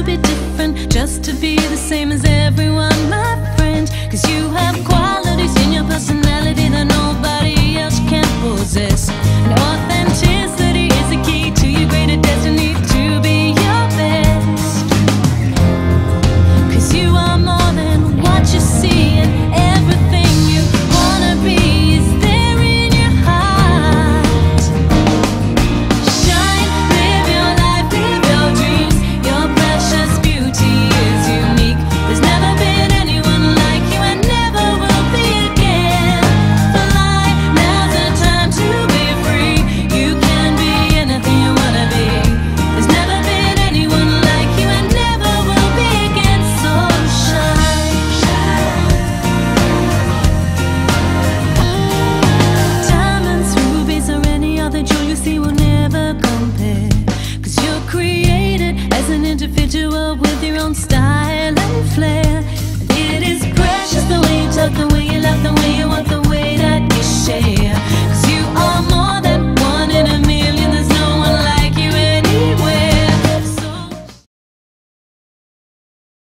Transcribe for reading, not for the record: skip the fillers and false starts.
to be different, just to be the same as everyone, my friend. Cause you have qualities in your personality that nobody else can possess. And authenticity is the key to your greater destiny, to be your best. Cause you are more than what you see, and everything you wanna be is there in your heart. Shine, live your life, live your dreams. Your precious beauty is unique. There's never been anyone like you and never will be again. Fly, now's the time to be free. You can be anything you wanna be. There's never been anyone like you and never will be again. So shine, diamonds, rubies, or any other jewel you see will never compare. Cause you're created as an individual with your own style.